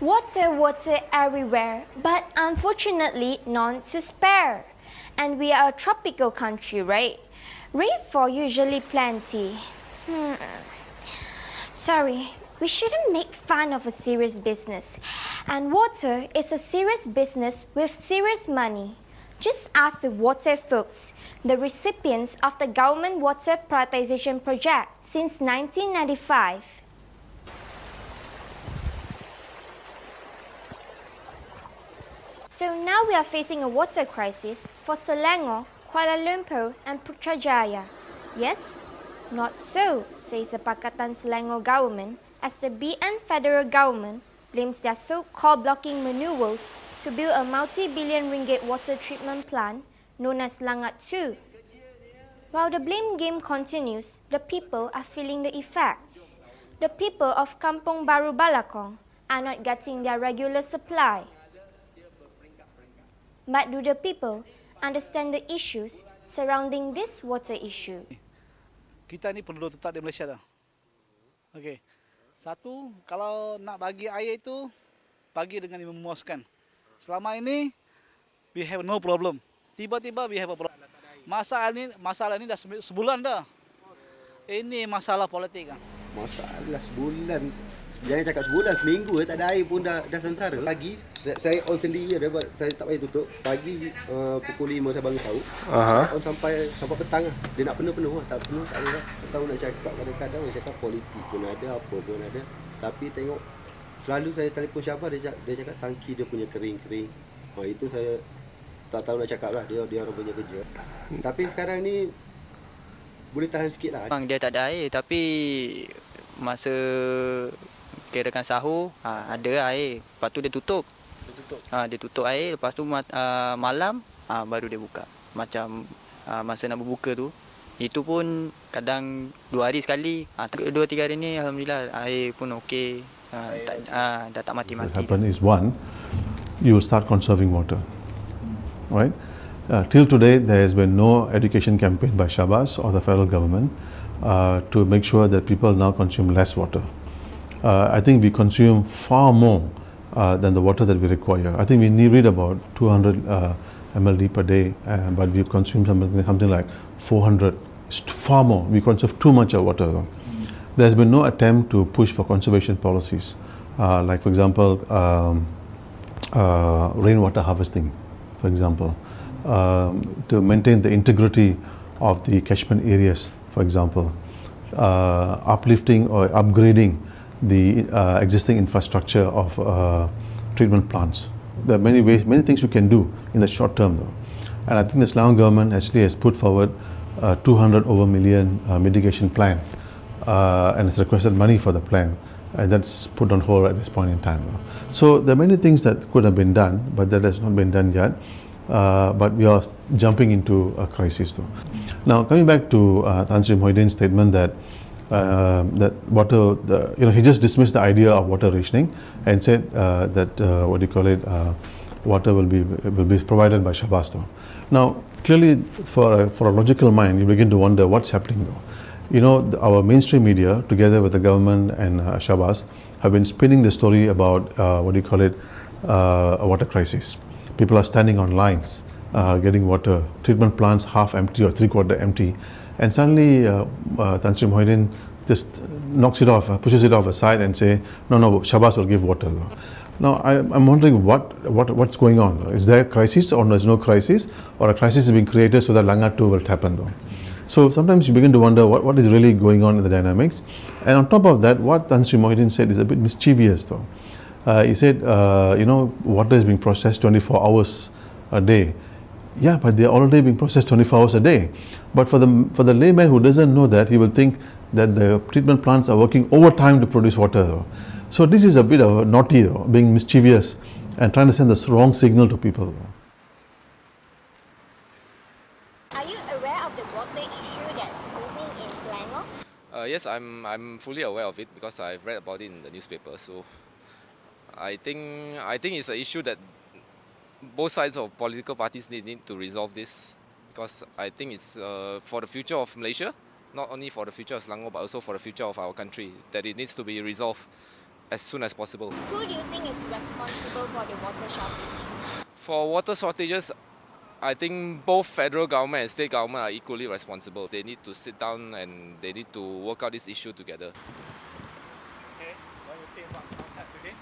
Water, water everywhere, but unfortunately none to spare. And we are a tropical country, right? Rainfall usually plenty. Sorry, we shouldn't make fun of a serious business. And water is a serious business with serious money. Just ask the water folks, the recipients of the government water privatization project since 1995. So now we are facing a water crisis for Selangor, Kuala Lumpur and Putrajaya. Yes? Not so, says the Pakatan Selangor government, as the BN federal government blames their so-called blocking maneuvers to build a multi-billion ringgit water treatment plant known as Langat 2. While the blame game continues, the people are feeling the effects. The people of Kampung Baru Balakong are not getting their regular supply. But do the people understand the issues surrounding this water issue? Kita ni penduduk tetap di Malaysia dah. Okey. Satu, kalau nak bagi air itu bagi dengan yang memuaskan. Selama ini we have no problem. Tiba-tiba we have a problem. Masalah ni dah sebulan dah. Ini masalah politik kan. Masalah sebulan. Jangan cakap sebulan, seminggu tak ada air pun dah sengsara. Pagi saya on sendiri ada, saya tak payah tutup. Pagi pukul 5 saya bangun sahur. Saya on sampai petang lah. Dia nak penuh lah. Tak penuh tak ada. Tak tahu nak cakap, kadang-kadang nak cakap politik pun ada, apa pun ada. Tapi tengok selalu saya telefon siapa dia cakap tangki dia punya kering. Itu saya tak tahu nak cakap lah, dia orang punya kerja. Tapi sekarang ni boleh tahan sikit lah. Memang dia tak ada air, tapi masa kirakan sahur ada air. Lepas tu dia tutup. Dia tutup air. Lepas tu malam baru dia buka. Macam masa nak berbuka tu, itu pun kadang 2 hari sekali. 2-3 hari ni alhamdulillah air pun okey. Dah tak mati-mati. What happen is, one, you will start conserving water, right? Till today, there has been no education campaign by Shabas or the federal government to make sure that people now consume less water. I think we consume far more than the water that we require. I think we read about 200 mld per day, but we consume something like 400. It's far more. We consume too much of water. There's been no attempt to push for conservation policies, like for example, rainwater harvesting, for example, to maintain the integrity of the catchment areas, for example, uplifting or upgrading the existing infrastructure of treatment plants. There are many things you can do in the short term though. And I think the Selangor government actually has put forward a 200 over million mitigation plan and has requested money for the plan, and that's put on hold at this point in time. So there are many things that could have been done, but that has not been done yet. But we are jumping into a crisis though. Now coming back to Tan Sri Muhyiddin's statement that water, he just dismissed the idea of water rationing and said that water will be provided by Shabas though. Now clearly, for a logical mind, you begin to wonder what's happening though. Our mainstream media, together with the government and Shabas, have been spinning the story about a water crisis. People are standing on lines, getting water, treatment plants half empty or 3/4 empty, and suddenly Tan Sri Muhyiddin just knocks it off, pushes it off aside and say, no, Shabas will give water. Now I'm wondering what's going on. Is there a crisis or there's no crisis, or a crisis is being created so that Langat 2 will happen though? So sometimes you begin to wonder what is really going on in the dynamics. And on top of that, what Tan Sri Muhyiddin said is a bit mischievous though. He said, water is being processed 24 hours a day. Yeah, but they're already being processed 24 hours a day. But for the layman who doesn't know that, he will think that the treatment plants are working overtime to produce water though. So this is a bit of a naughty though, being mischievous and trying to send the wrong signal to people. Are you aware of the water issue that's facing in Selangor? Yes, I'm fully aware of it because I've read about it in the newspaper. So I think it's an issue that both sides of political parties need to resolve this, because I think it's for the future of Malaysia, not only for the future of Selangor but also for the future of our country, that it needs to be resolved as soon as possible. Who do you think is responsible for the water shortage? For water shortages, I think both federal government and state government are equally responsible. They need to sit down and they need to work out this issue together. Okay, what do you think about concept today?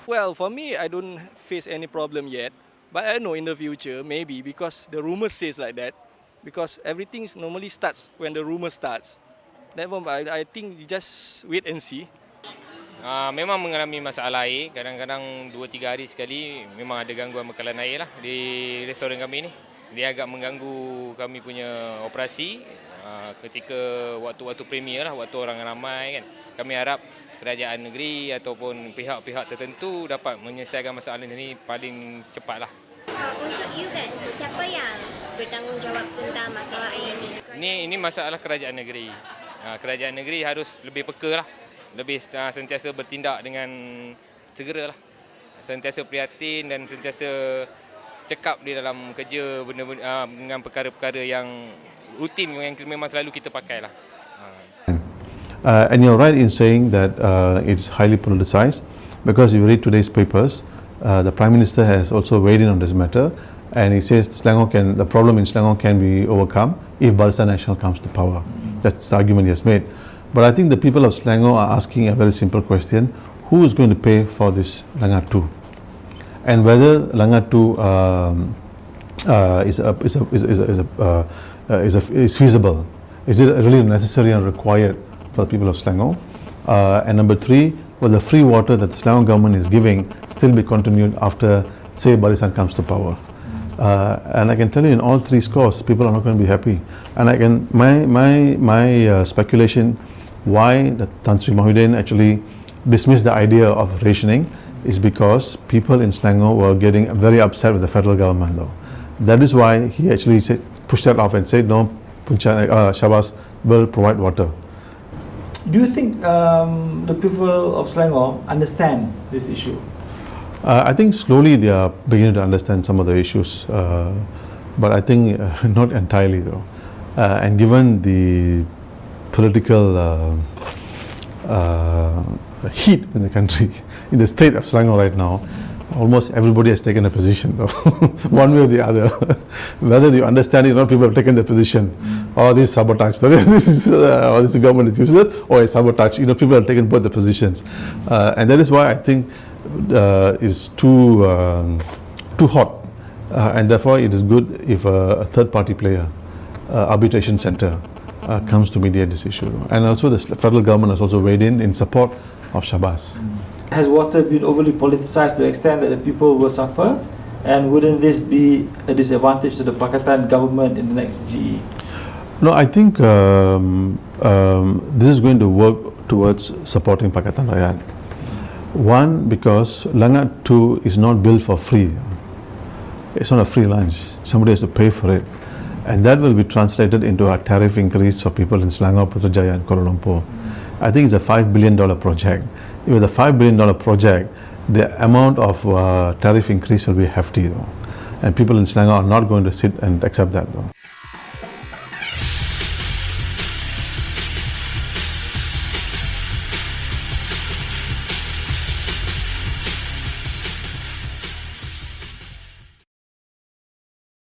Well, for me, I don't face any problem yet. But I know in the future, maybe, because the rumor says like that. Because everything normally starts when the rumor starts. Therefore, I think you just wait and see. Memang mengalami masalah air, kadang-kadang 2-3 hari sekali memang ada gangguan bekalan air lah di restoran kami ni. Dia agak mengganggu kami punya operasi ketika waktu-waktu premier lah, waktu orang ramai kan. Kami harap kerajaan negeri ataupun pihak-pihak tertentu dapat menyelesaikan masalah ini paling cepat lah. Untuk you kan, siapa yang bertanggungjawab tentang masalah air ini? Ini masalah kerajaan negeri. Kerajaan negeri harus lebih peka lah. Lebih sentiasa bertindak dengan segera lah. Sentiasa prihatin dan sentiasa cekap di dalam kerja benda-benda dengan perkara-perkara yang rutin yang memang selalu kita pakai lah. And you're right in saying that it's highly politicized, because if you read today's papers, the Prime Minister has also weighed in on this matter, and he says the problem in Selangor can be overcome if Barisan Nasional comes to power. That's the argument he has made. But I think the people of Selangor are asking a very simple question: who is going to pay for this Langat 2? And whether Langat 2 is feasible? Is it really necessary and required for the people of Selangor? And number 3, will the free water that the Selangor government is giving still be continued after, say, Barisan comes to power? And I can tell you, in all 3 scores, people are not going to be happy. And my speculation why the Tan Sri Mahyudin actually dismissed the idea of rationing is because people in Selangor were getting very upset with the federal government though. That is why he actually pushed that off and said no, Syabas will provide water. Do you think the people of Selangor understand this issue? I think slowly they are beginning to understand some of the issues, but I think not entirely though. And given the political heat in the country, in the state of Selangor right now, almost everybody has taken a position, one way or the other. Whether you understand it or not, people have taken their position. Oh, this is sabotage. This government is useless, or it's sabotage. People have taken both the positions, and that is why I think it's too hot, and therefore it is good if a third-party player, arbitration center, comes to mediate this issue. And also the federal government has also weighed in support of Syabas. Has water been overly politicized to the extent that the people will suffer? And wouldn't this be a disadvantage to the Pakatan government in the next GE? No, I think this is going to work towards supporting Pakatan Rakyat. One, because Langat 2 is not built for free. It's not a free lunch. Somebody has to pay for it. And that will be translated into a tariff increase for people in Selangor, Putrajaya and Kuala Lumpur. I think it's a $5 billion project. If it's a $5 billion project, the amount of tariff increase will be hefty though. And people in Selangor are not going to sit and accept that though.